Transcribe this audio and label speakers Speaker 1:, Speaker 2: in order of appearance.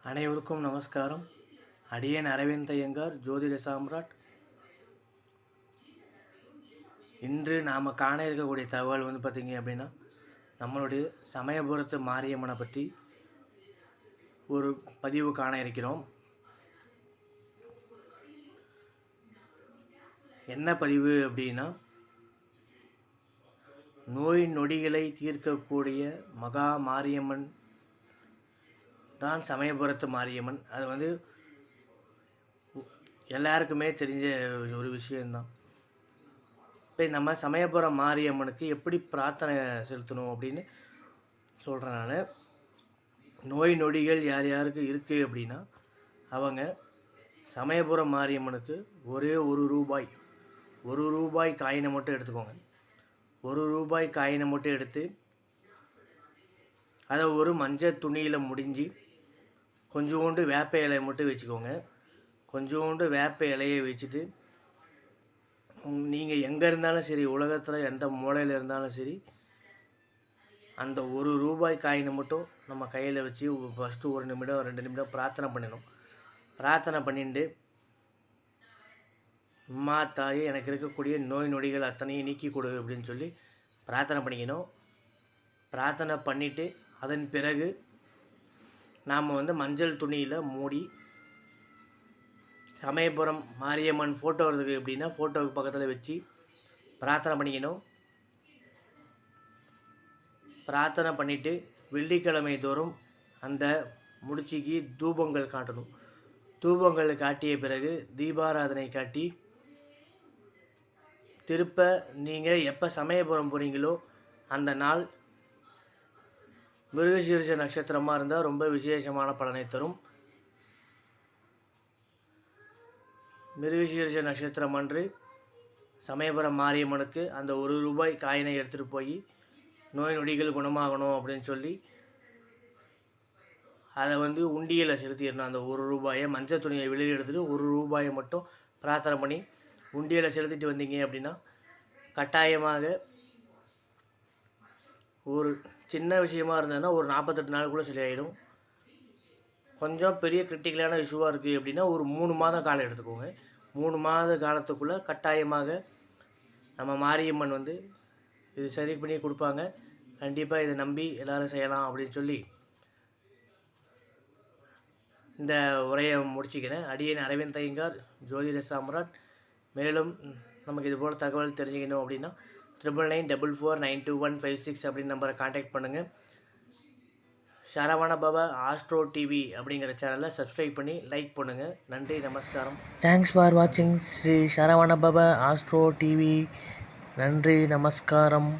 Speaker 1: அனைவருக்கும் நமஸ்காரம். அடியேன் அரவிந்த் ஐயங்கார், ஜோதிட சாம்ராட். இன்று நாம் காண இருக்கக்கூடிய தகவல் பார்த்திங்க அப்படின்னா, நம்மளுடைய சமயபுரத்து மாரியம்மனை பற்றி ஒரு பதிவு காண இருக்கிறோம். என்ன பதிவு அப்படின்னா, நோய் நொடிகளை தீர்க்கக்கூடிய மகா மாரியம்மன் தான் சமயபுரத்து மாரியம்மன். அது எல்லாருக்குமே தெரிஞ்ச ஒரு விஷயந்தான். இப்போ நம்ம சமயபுரம் மாரியம்மனுக்கு எப்படி பிரார்த்தனை செலுத்தணும் அப்படின்னு சொல்கிறேன் நான். நோய் நொடிகள் யார் யாருக்கு இருக்குது அப்படின்னா, அவங்க சமயபுரம் மாரியம்மனுக்கு ஒரே ஒரு ரூபாய் காயினை மட்டும் எடுத்துக்கோங்க. ஒரு ரூபாய் காயினை மட்டும் எடுத்து அதை ஒரு மஞ்சள் துணியில் முடிஞ்சு கொஞ்சோண்டு வேப்ப இலையை மட்டும் வச்சுக்கோங்க. கொஞ்சோண்டு வேப்ப இலையை வச்சுட்டு நீங்கள் எங்கே இருந்தாலும் சரி, உலகத்தில் எந்த மூலையில் இருந்தாலும் சரி, அந்த ஒரு ரூபாய் காயினை மட்டும் நம்ம கையில் வச்சு ஃபஸ்ட்டு 1 நிமிடம் 2 நிமிடம் பிரார்த்தனை பண்ணணும். பிரார்த்தனை பண்ணிட்டு, அம்மா தாயே, எனக்கு இருக்கக்கூடிய நோய் நொடிகள் அத்தனையும் நீக்கி கொடு அப்படின்னு சொல்லி பிரார்த்தனை பண்ணிக்கணும். பிரார்த்தனை பண்ணிவிட்டு அதன் பிறகு நாம் மஞ்சள் துணியில் மூடி சமயபுரம் மாரியம்மன் ஃபோட்டோ இருக்குது அப்படின்னா ஃபோட்டோவுக்கு பக்கத்தில் வச்சு பிரார்த்தனை பண்ணிக்கணும். பிரார்த்தனை பண்ணிவிட்டு வெள்ளிக்கிழமை தோறும் அந்த முடிச்சிக்கு தூபங்கள் காட்டணும். தூபங்கள் காட்டிய பிறகு தீபாராதனை காட்டி திருப்ப நீங்கள் எப்போ சமயபுரம் போகிறீங்களோ அந்த நாள் மிருகசீரிஷ நட்சத்திரமாக இருந்தால் ரொம்ப விசேஷமான பலனை தரும். மிருகசீரிஷ நட்சத்திரம் அன்று சமயபுரம் மாரியம்மனுக்கு அந்த ஒரு ரூபாய் காயினை எடுத்துகிட்டு போய் நோய் நொடிகள் குணமாகணும் அப்படின்னு சொல்லி அதை உண்டியலில் செலுத்திடணும். அந்த ஒரு ரூபாயை மஞ்சள் துணியை வெளியில் எடுத்துகிட்டு ஒரு ரூபாயை மட்டும் பிரார்த்தனை பண்ணி உண்டியலில் செலுத்திட்டு வந்தீங்க அப்படின்னா கட்டாயமாக ஒரு சின்ன விஷயமா இருந்ததுன்னா ஒரு 48 நாளுக்குள்ளே சரியாயிடும். கொஞ்சம் பெரிய கிரிட்டிக்கலான இஷ்யூவாக இருக்குது அப்படின்னா ஒரு 3 மாதம் காலம் எடுத்துக்கோங்க. 3 மாத காலத்துக்குள்ளே கட்டாயமாக நம்ம மாரியம்மன் இது சரி பண்ணி கொடுப்பாங்க. கண்டிப்பாக இதை நம்பி எல்லோரும் செய்யலாம் அப்படின்னு சொல்லி இந்த உரையை முடிச்சுக்கிறேன். அடியேன் அரவிந்த் ஐயங்கார், ஜோதிட சாம்ராட். மேலும் நமக்கு இது போல் தகவல் தெரிஞ்சுக்கணும் அப்படின்னா 9994492156 அப்படின்னு நம்பரை கான்டாக்ட் பண்ணுங்கள். சரவண பவ ஆஸ்ட்ரோ டிவி அப்படிங்கிற சேனலை சப்ஸ்கிரைப் பண்ணி லைக் பண்ணுங்கள். நன்றி, நமஸ்காரம். தேங்க்ஸ் ஃபார் வாட்சிங் ஸ்ரீ சரவண பவ ஆஸ்ட்ரோ டிவி. நன்றி, நமஸ்காரம்.